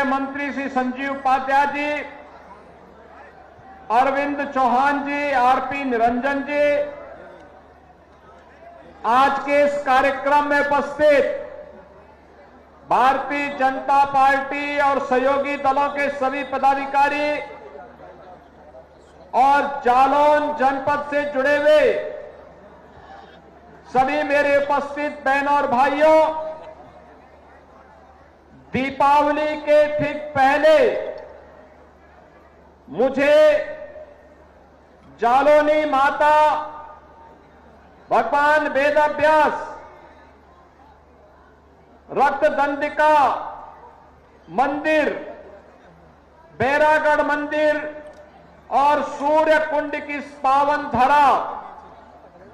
मंत्री श्री संजीव उपाध्याय जी, अरविंद चौहान जी, आरपी निरंजन जी, आज के इस कार्यक्रम में उपस्थित भारतीय जनता पार्टी और सहयोगी दलों के सभी पदाधिकारी और जालौन जनपद से जुड़े हुए सभी मेरे उपस्थित बहनों और भाइयों, दीपावली के ठीक पहले मुझे जालौनी माता भगवान वेदव्यास रक्तदंडिका मंदिर, बैरागढ़ मंदिर और सूर्य कुंड की पावन धरा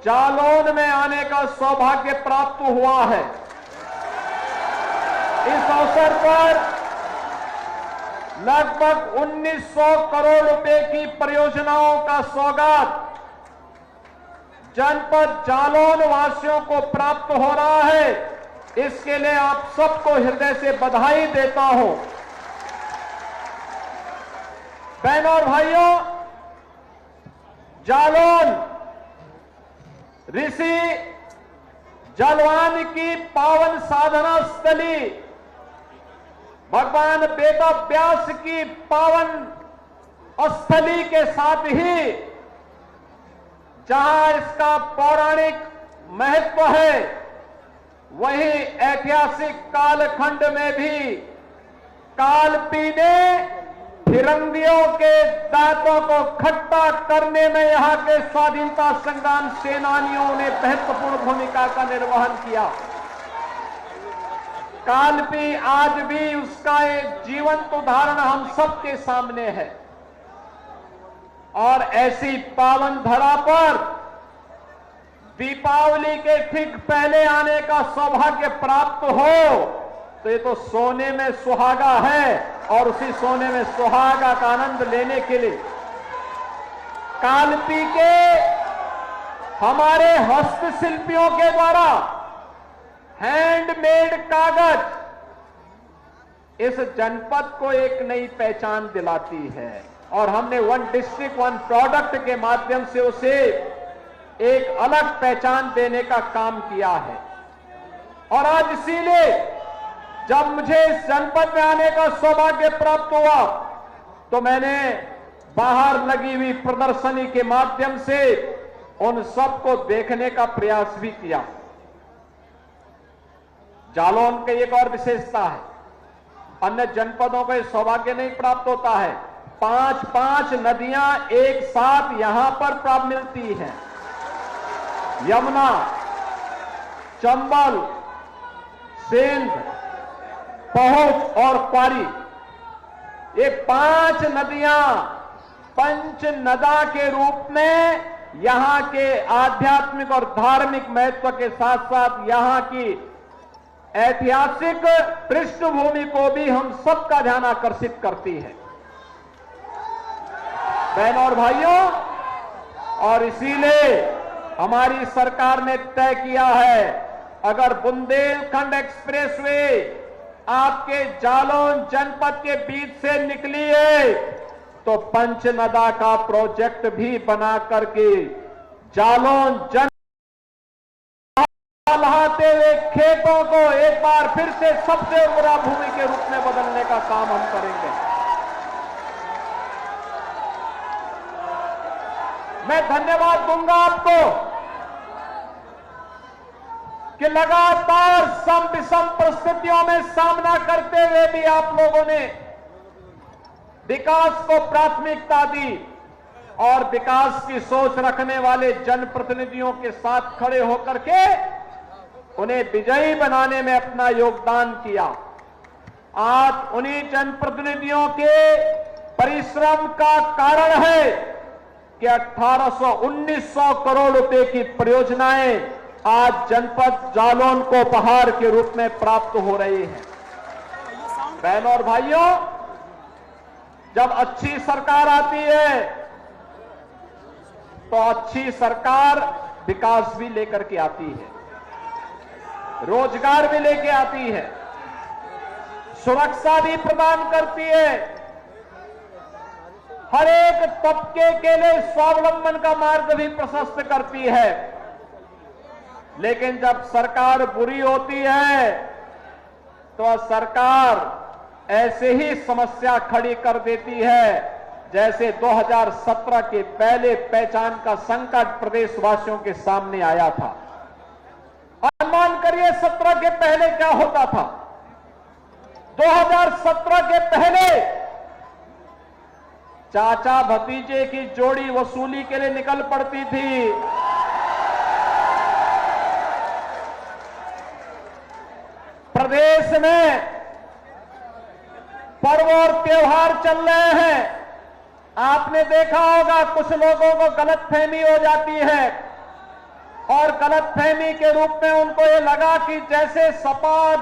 जालौन में आने का सौभाग्य प्राप्त हुआ है। इस अवसर पर लगभग 1900 करोड़ रुपए की परियोजनाओं का सौगात जनपद जालौन वासियों को प्राप्त हो रहा है। इसके लिए आप सबको हृदय से बधाई देता हूं। बहनों और भाइयों, जालौन ऋषि जलवान की पावन साधना स्थली, भगवान वेदव्यास की पावन स्थली के साथ ही जहां इसका पौराणिक महत्व है, वहीं ऐतिहासिक कालखंड में भी कालपी ने फिरंगियों के दांतों को खट्टा करने में यहां के स्वाधीनता संग्राम सेनानियों ने महत्वपूर्ण भूमिका का निर्वहन किया। कालपी आज भी उसका एक जीवंत उदाहरण हम सबके सामने है। और ऐसी पावन धरा पर दीपावली के ठीक पहले आने का सौभाग्य प्राप्त हो तो ये तो सोने में सुहागा है, और उसी सोने में सुहागा का आनंद लेने के लिए कालपी के हमारे हस्तशिल्पियों के द्वारा हैंडमेड कागज इस जनपद को एक नई पहचान दिलाती है। और हमने वन डिस्ट्रिक्ट वन प्रोडक्ट के माध्यम से उसे एक अलग पहचान देने का काम किया है। और आज इसीलिए जब मुझे इस जनपद में आने का सौभाग्य प्राप्त हुआ तो मैंने बाहर लगी हुई प्रदर्शनी के माध्यम से उन सबको देखने का प्रयास भी किया। जालौन की एक और विशेषता है, अन्य जनपदों को यह सौभाग्य नहीं प्राप्त होता है। 5-5 नदियां एक साथ यहां पर प्राप्त मिलती हैं। यमुना, चंबल, सिंध, पहुंच और क्वारी, ये 5 नदियां पंचनदा के रूप में यहां के आध्यात्मिक और धार्मिक महत्व के साथ साथ यहां की ऐतिहासिक पृष्ठभूमि को भी हम सबका ध्यान आकर्षित करती है। बहनों और भाइयों, और इसीलिए हमारी सरकार ने तय किया है, अगर बुंदेलखंड एक्सप्रेसवे आपके जालौन जनपद के बीच से निकली है तो पंचनदा का प्रोजेक्ट भी बना करके जालौन जन लहाते हुए खेतों को एक बार फिर से सबसे उर्वरा भूमि के रूप में बदलने का काम हम करेंगे। मैं धन्यवाद दूंगा आपको कि लगातार सम विषम परिस्थितियों में सामना करते हुए भी आप लोगों ने विकास को प्राथमिकता दी और विकास की सोच रखने वाले जनप्रतिनिधियों के साथ खड़े होकर के उन्हें विजयी बनाने में अपना योगदान किया। आज उन्हीं जनप्रतिनिधियों के परिश्रम का कारण है कि 1800-1900 करोड़ रुपए की परियोजनाएं आज जनपद जालौन को उपहार के रूप में प्राप्त हो रही है। बहनों और भाइयों, जब अच्छी सरकार आती है तो अच्छी सरकार विकास भी लेकर के आती है, रोजगार भी लेके आती है, सुरक्षा भी प्रदान करती है, हर एक तबके के लिए स्वावलंबन का मार्ग भी प्रशस्त करती है। लेकिन जब सरकार बुरी होती है तो सरकार ऐसे ही समस्या खड़ी कर देती है जैसे 2017 के पहले पहचान का संकट प्रदेशवासियों के सामने आया था। अनुमान करिए 17 के पहले क्या होता था। 2017 के पहले चाचा भतीजे की जोड़ी वसूली के लिए निकल पड़ती थी। प्रदेश में पर्व और त्योहार चल रहे हैं। आपने देखा होगा कुछ लोगों को गलतफहमी हो जाती है और गलतफहमी के रूप में उनको ये लगा कि जैसे सपा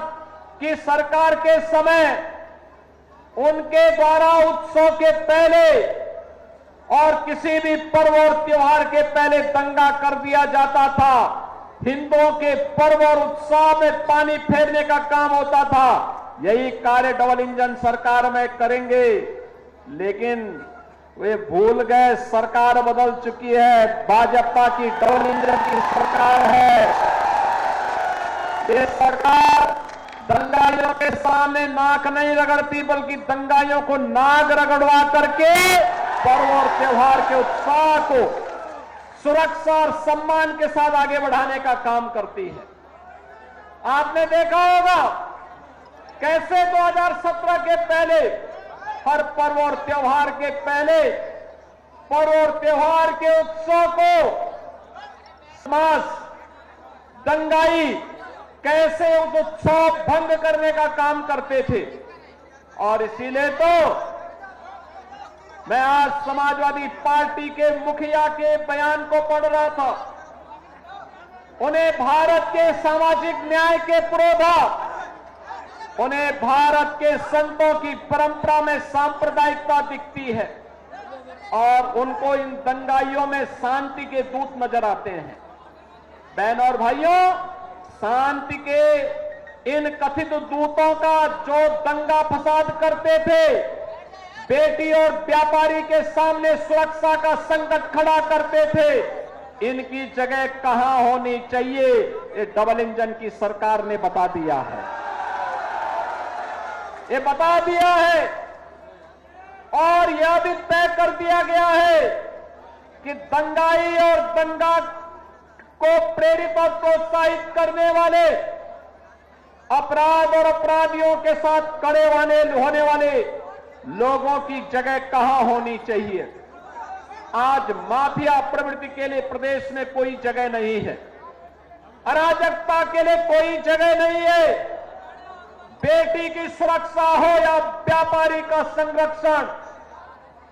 की सरकार के समय उनके द्वारा उत्सव के पहले और किसी भी पर्व और त्योहार के पहले दंगा कर दिया जाता था, हिंदुओं के पर्व और उत्सव में पानी फेरने का काम होता था। यही कार्य डबल इंजन सरकार में करेंगे, लेकिन वे भूल गए सरकार बदल चुकी है। भाजपा की डबल इंजन की सरकार है। ये सरकार दंगाइयों के सामने नाक नहीं रगड़ती, बल्कि दंगाइयों को नाक रगड़वा करके पर्व और त्योहार के उत्साह को सुरक्षा और सम्मान के साथ आगे बढ़ाने का काम करती है। आपने देखा होगा कैसे 2017 के पहले हर पर्व और त्योहार के पहले पर्व और त्योहार के उत्सव को समाज दंगाई कैसे उस उत्सव भंग करने का काम करते थे। और इसीलिए तो मैं आज समाजवादी पार्टी के मुखिया के बयान को पढ़ रहा था। उन्हें भारत के सामाजिक न्याय के पुरोधा, उन्हें भारत के संतों की परंपरा में सांप्रदायिकता दिखती है और उनको इन दंगाइयों में शांति के दूत नजर आते हैं। बहन और भाइयों, शांति के इन कथित दूतों का जो दंगा फसाद करते थे, बेटी और व्यापारी के सामने सुरक्षा का संकट खड़ा करते थे, इनकी जगह कहां होनी चाहिए ये डबल इंजन की सरकार ने बता दिया है। ये बता दिया है और यह भी तय कर दिया गया है कि दंगाई और दंगा को प्रेरित और प्रोत्साहित करने वाले अपराध और अपराधियों के साथ खड़े होने वाले लोगों की जगह कहां होनी चाहिए। आज माफिया प्रवृत्ति के लिए प्रदेश में कोई जगह नहीं है, अराजकता के लिए कोई जगह नहीं है। बेटी की सुरक्षा हो या व्यापारी का संरक्षण,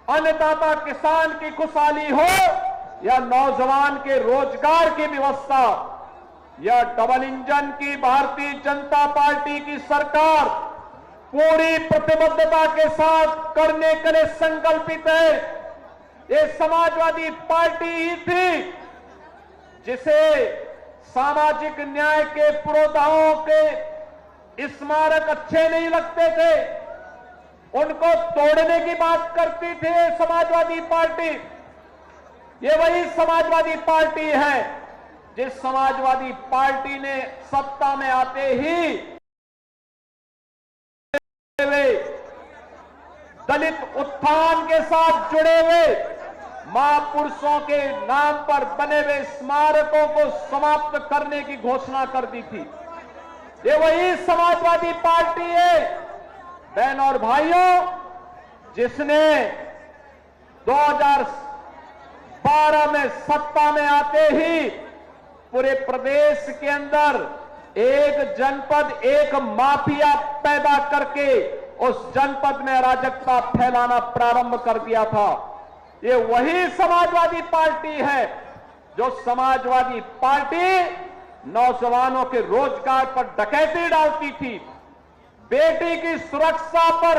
अन्नदाता किसान की खुशहाली हो या नौजवान के रोजगार की व्यवस्था, यह डबल इंजन की भारतीय जनता पार्टी की सरकार पूरी प्रतिबद्धता के साथ करने के लिए संकल्पित है। ये समाजवादी पार्टी ही थी जिसे सामाजिक न्याय के पुरोधाओं के स्मारक अच्छे नहीं लगते थे, उनको तोड़ने की बात करती थी समाजवादी पार्टी। ये वही समाजवादी पार्टी है जिस समाजवादी पार्टी ने सत्ता में आते ही दलित उत्थान के साथ जुड़े हुए महापुरुषों के नाम पर बने हुए स्मारकों को समाप्त करने की घोषणा कर दी थी। ये वही समाजवादी पार्टी है बहन और भाइयों जिसने 2012 में सत्ता में आते ही पूरे प्रदेश के अंदर एक जनपद एक माफिया पैदा करके उस जनपद में अराजकता फैलाना प्रारंभ कर दिया था। ये वही समाजवादी पार्टी है जो समाजवादी पार्टी नौजवानों के रोजगार पर डकैती डालती थी, बेटी की सुरक्षा पर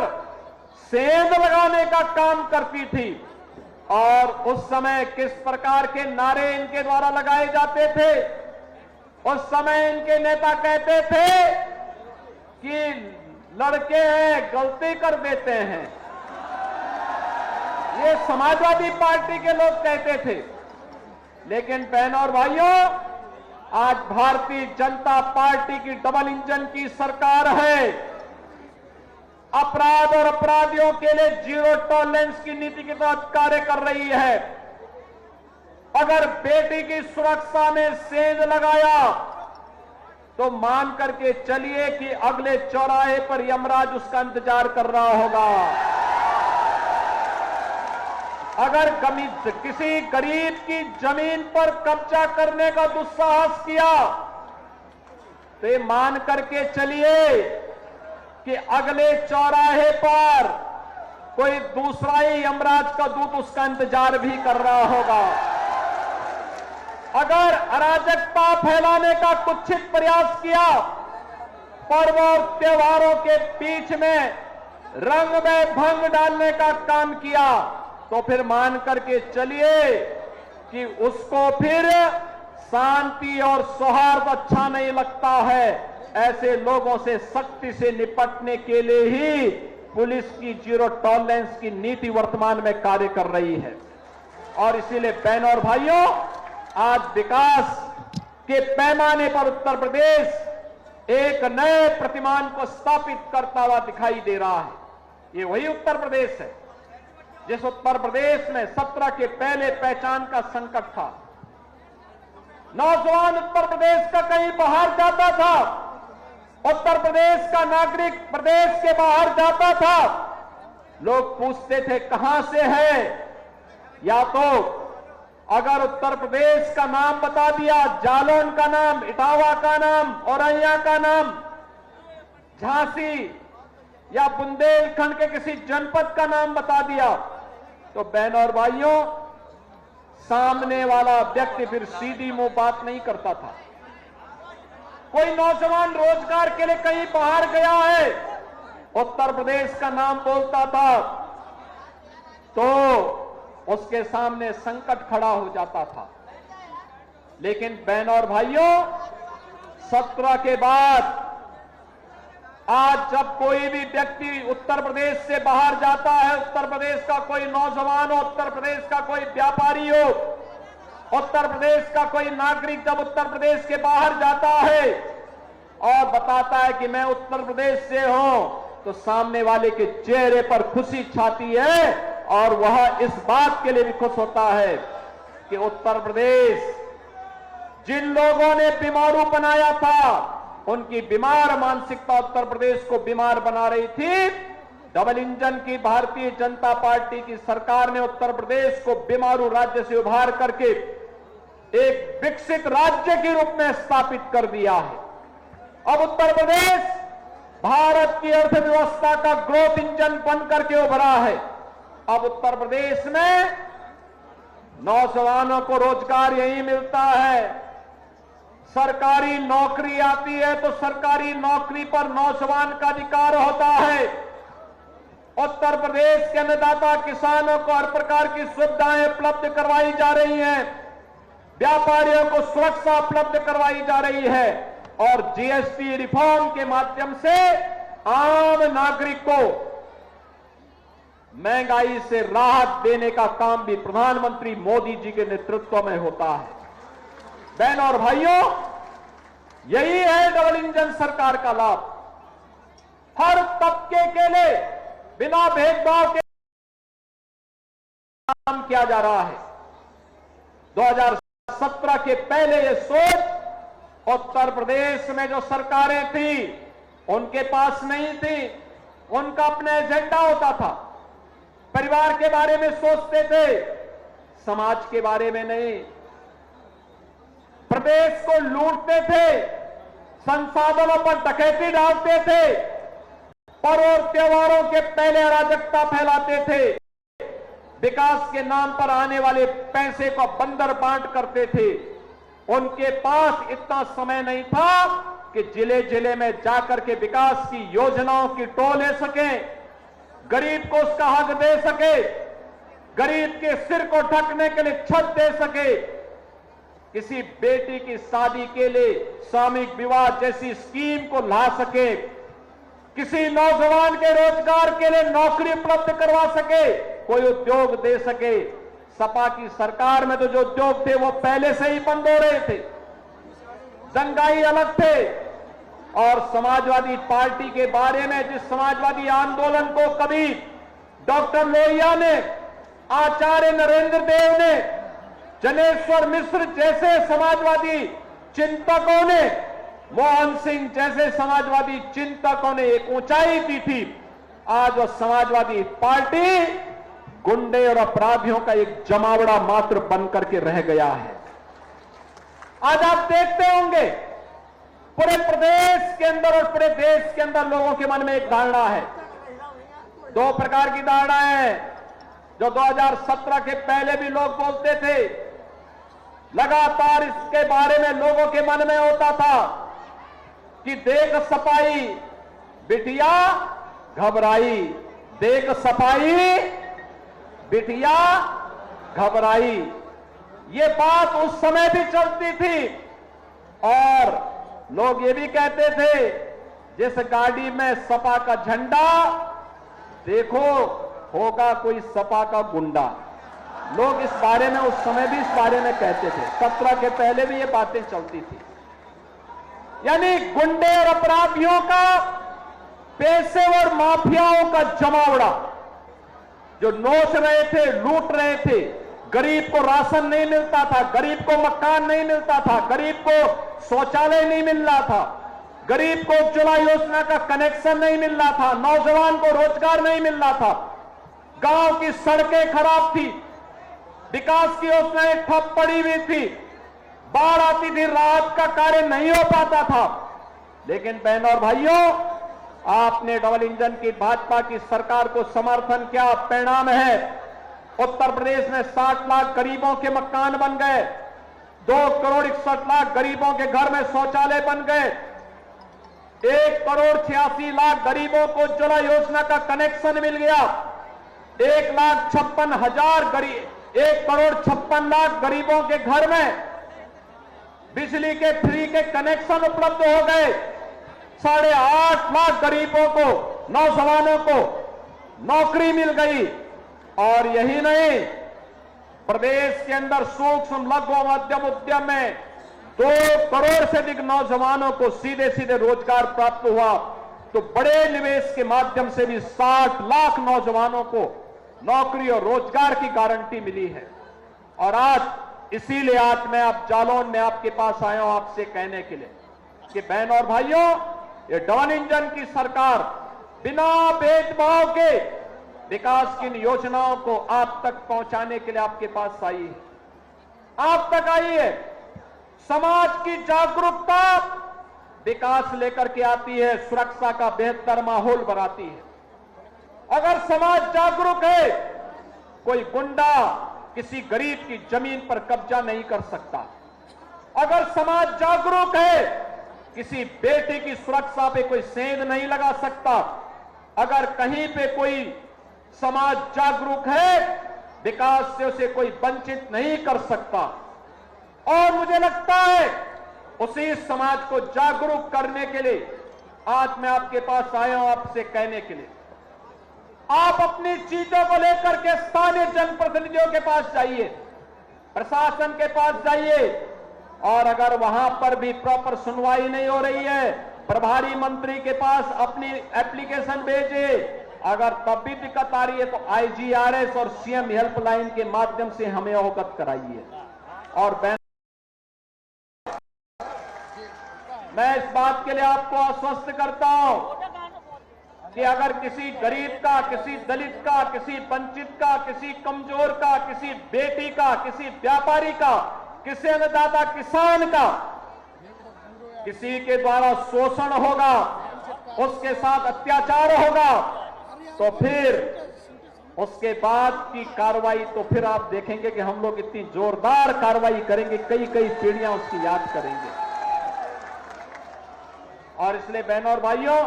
सेंध लगाने का काम करती थी। और उस समय किस प्रकार के नारे इनके द्वारा लगाए जाते थे? उस समय इनके नेता कहते थे कि लड़के हैं, गलती कर देते हैं, ये समाजवादी पार्टी के लोग कहते थे। लेकिन बहनों और भाइयों, आज भारतीय जनता पार्टी की डबल इंजन की सरकार है। अपराध और अपराधियों के लिए जीरो टॉलरेंस की नीति के तहत कार्य कर रही है। अगर बेटी की सुरक्षा में सेंध लगाया तो मान करके चलिए कि अगले चौराहे पर यमराज उसका इंतजार कर रहा होगा। अगर किसी गरीब की जमीन पर कब्जा करने का दुस्साहस किया तो ये मान करके चलिए कि अगले चौराहे पर कोई दूसरा ही यमराज का दूत उसका इंतजार भी कर रहा होगा। अगर अराजकता फैलाने का कुत्सित प्रयास किया, पर्व और त्योहारों के बीच में रंग में भंग डालने का काम किया, तो फिर मान करके चलिए कि उसको फिर शांति और सौहार्द अच्छा नहीं लगता है। ऐसे लोगों से सख्ती से निपटने के लिए ही पुलिस की जीरो टॉलरेंस की नीति वर्तमान में कार्य कर रही है। और इसीलिए बहनों और भाइयों, आज विकास के पैमाने पर उत्तर प्रदेश एक नए प्रतिमान को स्थापित करता हुआ दिखाई दे रहा है। ये वही उत्तर प्रदेश है जिस उत्तर प्रदेश में 17 के पहले पहचान का संकट था। नौजवान उत्तर प्रदेश का कहीं बाहर जाता था, उत्तर प्रदेश का नागरिक प्रदेश के बाहर जाता था, लोग पूछते थे कहां से है, या तो अगर उत्तर प्रदेश का नाम बता दिया, जालौन का नाम, इटावा का नाम, औरैया का नाम, झांसी या बुंदेलखंड के किसी जनपद का नाम बता दिया, तो बहनों और भाइयों, सामने वाला व्यक्ति फिर सीधी मुंह बात नहीं करता था। कोई नौजवान रोजगार के लिए कहीं बाहर गया है, उत्तर प्रदेश का नाम बोलता था तो उसके सामने संकट खड़ा हो जाता था। लेकिन बहनों और भाइयों, 17 के बाद आज जब कोई भी व्यक्ति उत्तर प्रदेश से बाहर जाता है, उत्तर प्रदेश का कोई नौजवान हो, उत्तर प्रदेश का कोई व्यापारी हो, उत्तर प्रदेश का कोई नागरिक जब उत्तर प्रदेश के बाहर जाता है और बताता है कि मैं उत्तर प्रदेश से हूं, तो सामने वाले के चेहरे पर खुशी छाती है और वह इस बात के लिए भी खुश होता है कि उत्तर प्रदेश जिन लोगों ने बीमारू बनाया था, उनकी बीमार मानसिकता उत्तर प्रदेश को बीमार बना रही थी। डबल इंजन की भारतीय जनता पार्टी की सरकार ने उत्तर प्रदेश को बीमारू राज्य से उभार करके एक विकसित राज्य के रूप में स्थापित कर दिया है। अब उत्तर प्रदेश भारत की अर्थव्यवस्था का ग्रोथ इंजन बनकर के उभरा है। अब उत्तर प्रदेश में नौजवानों को रोजगार यही मिलता है। सरकारी नौकरी आती है तो सरकारी नौकरी पर नौजवान का अधिकार होता है। उत्तर प्रदेश के अन्नदाता किसानों को हर प्रकार की सुविधाएं उपलब्ध करवाई जा रही हैं, व्यापारियों को सुरक्षा उपलब्ध करवाई जा रही है और जीएसटी रिफॉर्म के माध्यम से आम नागरिक को महंगाई से राहत देने का काम भी प्रधानमंत्री मोदी जी के नेतृत्व में होता है। बहनों और भाइयों, यही है डबल इंजन सरकार का लाभ। हर तबके के लिए बिना भेदभाव के काम किया जा रहा है। 2017 के पहले यह सोच उत्तर प्रदेश में जो सरकारें थी उनके पास नहीं थी। उनका अपना एजेंडा होता था, परिवार के बारे में सोचते थे, समाज के बारे में नहीं। प्रदेश को लूटते थे, संसाधनों पर डकैती डालते थे, पर्व और त्योहारों के पहले अराजकता फैलाते थे, विकास के नाम पर आने वाले पैसे को बंदर बांट करते थे। उनके पास इतना समय नहीं था कि जिले जिले में जाकर के विकास की योजनाओं की टो ले सके, गरीब को उसका हक दे सके, गरीब के सिर को ढकने के लिए छत दे सके, किसी बेटी की शादी के लिए सामूहिक विवाह जैसी स्कीम को ला सके। किसी नौजवान के रोजगार के लिए नौकरी उपलब्ध करवा सके, कोई उद्योग दे सके। सपा की सरकार में तो जो उद्योग थे वो पहले से ही बंद हो रहे थे, दंगाई अलग थे। और समाजवादी पार्टी के बारे में जिस समाजवादी आंदोलन को कभी डॉक्टर लोहिया ने, आचार्य नरेंद्र देव ने, जनेश्वर मिश्र जैसे समाजवादी चिंतकों ने, मोहन सिंह जैसे समाजवादी चिंतकों ने एक ऊंचाई दी थी, आज वह समाजवादी पार्टी गुंडे और अपराधियों का एक जमावड़ा मात्र बनकर के रह गया है। आज आप देखते होंगे पूरे प्रदेश के अंदर और पूरे देश के अंदर लोगों के मन में एक धारणा है, दो प्रकार की धारणा है जो 2017 के पहले भी लोग बोलते थे। लगातार इसके बारे में लोगों के मन में होता था कि देख सपाई बिटिया घबराई, देख सपाई बिटिया घबराई। ये बात उस समय भी चलती थी और लोग ये भी कहते थे जिस गाड़ी में सपा का झंडा देखो होगा कोई सपा का गुंडा। लोग इस बारे में उस समय भी इस बारे में कहते थे, 17 के पहले भी ये बातें चलती थी। यानी गुंडे और अपराधियों का, पेशेवर माफियाओं का जमावड़ा जो नोच रहे थे, लूट रहे थे। गरीब को राशन नहीं मिलता था, गरीब को मकान नहीं मिलता था, गरीब को शौचालय नहीं मिल रहा था, गरीब को उज्ज्वला योजना का कनेक्शन नहीं मिल रहा था, नौजवान को रोजगार नहीं मिल रहा था, गांव की सड़कें खराब थी, विकास की योजनाएं ठप पड़ी हुई थी, बाढ़ आती थी, राहत का कार्य नहीं हो पाता था। लेकिन बहनों और भाइयों, आपने डबल इंजन की भाजपा की सरकार को समर्थन किया, परिणाम है उत्तर प्रदेश में 60 लाख गरीबों के मकान बन गए, 2 करोड़ 61 लाख गरीबों के घर में शौचालय बन गए, 1 करोड़ 86 लाख गरीबों को उज्ज्वला योजना का कनेक्शन मिल गया, 1,56,000 गरीब 1 करोड़ 56 लाख गरीबों के घर में बिजली के फ्री के कनेक्शन उपलब्ध हो गए, 8.5 लाख गरीबों को, नौजवानों को नौकरी मिल गई। और यही नहीं, प्रदेश के अंदर सूक्ष्म लघु मध्यम उद्यम में 2 करोड़ से अधिक नौजवानों को सीधे सीधे रोजगार प्राप्त हुआ। तो बड़े निवेश के माध्यम से भी 60 लाख नौजवानों को नौकरी और रोजगार की गारंटी मिली है। और आज इसीलिए आज मैं आप जालौन में आपके पास आया हूं आपसे कहने के लिए कि बहनों और भाइयों, ये डबल इंजन की सरकार बिना भेदभाव के विकास की इन योजनाओं को आप तक पहुंचाने के लिए आपके पास आई है, आप तक आई है। समाज की जागरूकता विकास लेकर के आती है, सुरक्षा का बेहतर माहौल बनाती है। अगर समाज जागरूक है, कोई गुंडा किसी गरीब की जमीन पर कब्जा नहीं कर सकता। अगर समाज जागरूक है, किसी बेटे की सुरक्षा पे कोई सेंध नहीं लगा सकता। अगर कहीं पे कोई समाज जागरूक है, विकास से उसे कोई वंचित नहीं कर सकता। और मुझे लगता है उसी समाज को जागरूक करने के लिए आज मैं आपके पास आया हूं आपसे कहने के लिए, आप अपनी चीजों को लेकर के स्थानीय जनप्रतिनिधियों के पास जाइए, प्रशासन के पास जाइए। और अगर वहां पर भी प्रॉपर सुनवाई नहीं हो रही है, प्रभारी मंत्री के पास अपनी एप्लीकेशन भेजिए। अगर तब भी दिक्कत आ रही है तो IGRS और CM हेल्पलाइन के माध्यम से हमें अवगत कराइए। और मैं इस बात के लिए आपको आश्वस्त करता हूं कि अगर किसी गरीब का, किसी दलित का, किसी वंचित का, किसी कमजोर का, किसी बेटी का, किसी व्यापारी का, किसी अन्नदाता किसान का किसी के द्वारा शोषण होगा, उसके साथ अत्याचार होगा, तो फिर उसके बाद की कार्रवाई तो फिर आप देखेंगे कि हम लोग इतनी जोरदार कार्रवाई करेंगे, कई कई पीढ़ियां उसकी याद करेंगे। और इसलिए बहनों और भाइयों,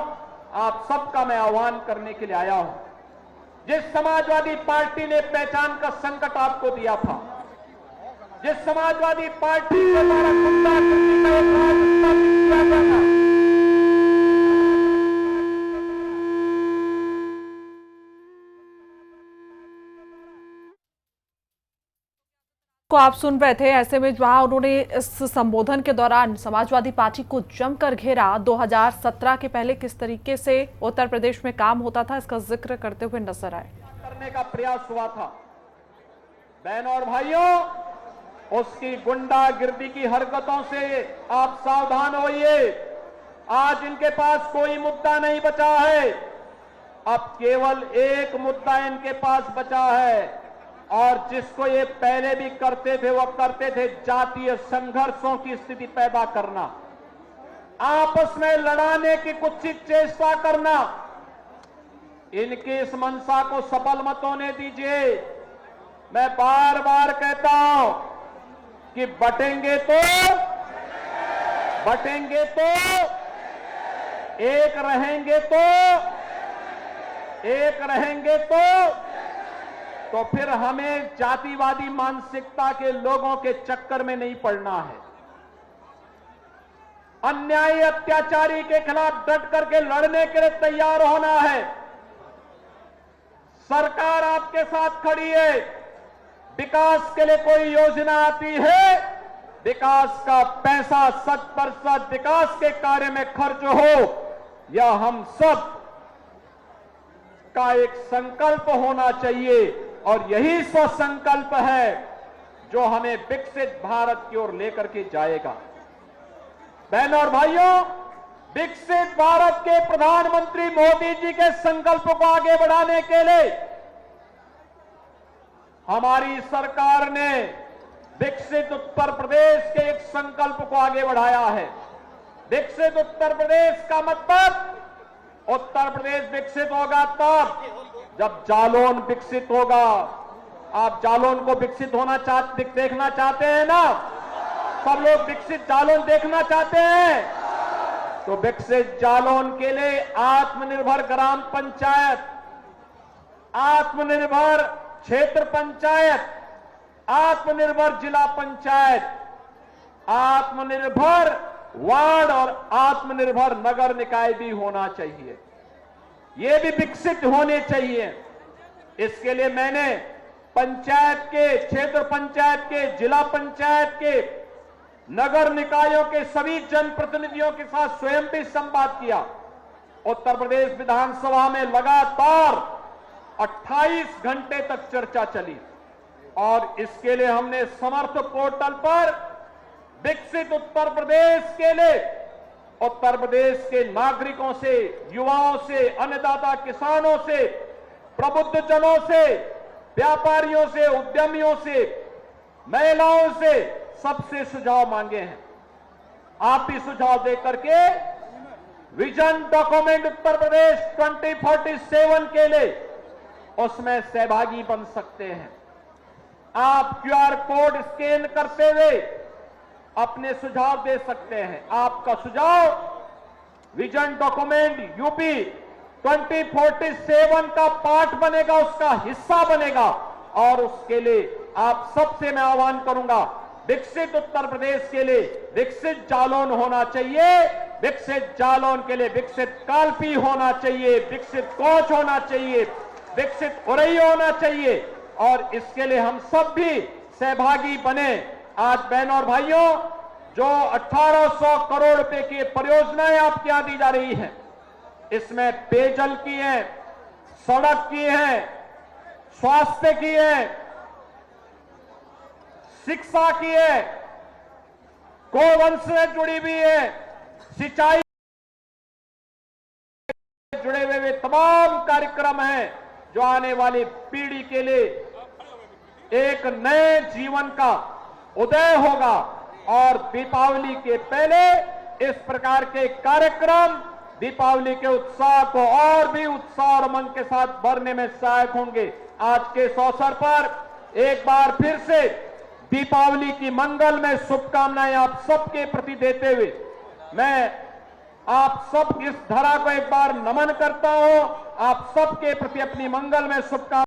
आप सबका मैं आह्वान करने के लिए आया हूं। जिस समाजवादी पार्टी ने पहचान का संकट आपको दिया था, जिस समाजवादी पार्टी के द्वारा गुंडागर्दी का एक राज स्थापित किया गया था, को आप सुन रहे थे। ऐसे में वहां उन्होंने इस संबोधन के दौरान समाजवादी पार्टी को जमकर घेरा। 2017 के पहले किस तरीके से उत्तर प्रदेश में काम होता था, इसका जिक्र करते हुए नजर आए। करने का प्रयास हुआ था। बहनों और भाइयों, उसकी गुंडागिर्दी की हरकतों से आप सावधान होइए। आज इनके पास कोई मुद्दा नहीं बचा है, अब केवल एक मुद्दा इनके पास बचा है, और जिसको ये पहले भी करते थे, वो करते थे जातीय संघर्षों की स्थिति पैदा करना, आपस में लड़ाने की कुत्सित चेष्टा करना। इनकी इस मंशा को सफल मत होने दीजिए। मैं बार बार कहता हूं कि बटेंगे तो एक रहेंगे तो फिर हमें जातिवादी मानसिकता के लोगों के चक्कर में नहीं पड़ना है। अन्यायी अत्याचारी के खिलाफ डट करके लड़ने के लिए तैयार होना है। सरकार आपके साथ खड़ी है। विकास के लिए कोई योजना आती है, विकास का पैसा 100% विकास के कार्य में खर्च हो, यह हम सब का एक संकल्प होना चाहिए, और यही सो संकल्प है जो हमें विकसित भारत की ओर लेकर के जाएगा। बहनों और भाइयों, विकसित भारत के प्रधानमंत्री मोदी जी के संकल्प को आगे बढ़ाने के लिए हमारी सरकार ने विकसित उत्तर प्रदेश के एक संकल्प को आगे बढ़ाया है। विकसित उत्तर प्रदेश का मतलब, उत्तर प्रदेश विकसित होगा तब जब जालौन विकसित होगा। आप जालौन को विकसित देखना चाहते हैं ना? सब लोग विकसित जालौन देखना चाहते हैं। तो विकसित जालौन के लिए आत्मनिर्भर ग्राम पंचायत, आत्मनिर्भर क्षेत्र पंचायत, आत्मनिर्भर जिला पंचायत, आत्मनिर्भर वार्ड और आत्मनिर्भर नगर निकाय भी होना चाहिए। ये भी विकसित होने चाहिए। इसके लिए मैंने पंचायत के, क्षेत्र पंचायत के, जिला पंचायत के, नगर निकायों के सभी जनप्रतिनिधियों के साथ स्वयं भी संवाद किया। उत्तर प्रदेश विधानसभा में लगातार 28 घंटे तक चर्चा चली, और इसके लिए हमने समर्थ पोर्टल पर विकसित उत्तर प्रदेश के लिए उत्तर प्रदेश के नागरिकों से, युवाओं से, अन्नदाता किसानों से, प्रबुद्धजनों से, व्यापारियों से, उद्यमियों से, महिलाओं से, सबसे सुझाव मांगे हैं। आप भी सुझाव देकर के विजन डॉक्यूमेंट उत्तर प्रदेश 2047 के लिए उसमें सहभागी बन सकते हैं। आप QR कोड स्कैन करते हुए अपने सुझाव दे सकते हैं। आपका सुझाव विजन डॉक्यूमेंट यूपी 2047 का पार्ट बनेगा, उसका हिस्सा बनेगा, और उसके लिए आप सबसे मैं आह्वान करूंगा, विकसित उत्तर प्रदेश के लिए विकसित जालौन होना चाहिए। विकसित जालौन के लिए विकसित कालपी होना चाहिए, विकसित कोच होना चाहिए, विकसित उरई होना चाहिए, और इसके लिए हम सब भी सहभागी बने। आज बहनों और भाइयों, जो 1800 करोड़ रुपए की परियोजनाएं आपके यहां दी जा रही हैं, इसमें पेयजल की है, सड़क की है, स्वास्थ्य की है, शिक्षा की है, गोवंश से जुड़ी हुई है, सिंचाई जुड़े हुए तमाम कार्यक्रम हैं जो आने वाली पीढ़ी के लिए एक नए जीवन का उदय होगा। और दीपावली के पहले इस प्रकार के कार्यक्रम दीपावली के उत्साह को और भी उत्साह और मन के साथ भरने में सहायक होंगे। आज के इस अवसर पर एक बार फिर से दीपावली की मंगलमय शुभकामनाएं आप सबके प्रति देते हुए मैं आप सब इस धरा को एक बार नमन करता हूं। आप सबके प्रति अपनी मंगलमय शुभकामनाएं